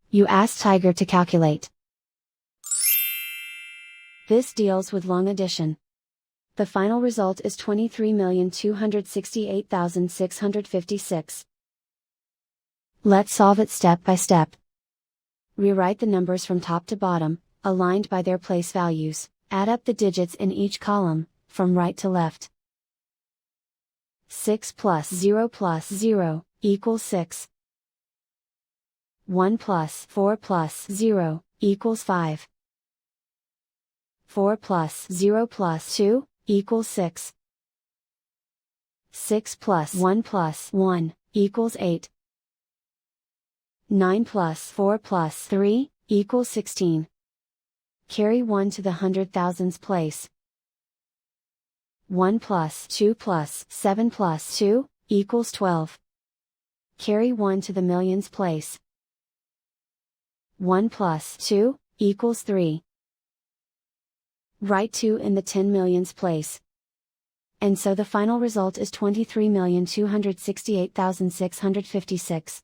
You ask Tiger to calculate. This deals with long addition. The final result is 23,268,656. Let's solve it step by step. Rewrite the numbers from top to bottom, aligned by their place values. Add up the digits in each column, from right to left. 6 plus 0 equals 6. 1 plus 4 plus 0 equals 5. 4 plus 0 plus 2 equals 6. 6 plus 1 plus 1 equals 8. 9 plus 4 plus 3 equals 16. Carry 1 to the hundred thousands place. 1 plus 2 plus 7 plus 2 equals 12. Carry 1 to the millions place. 1 plus 2 equals 3. Write 2 in the 10 millions place. And so the final result is 23,268,656.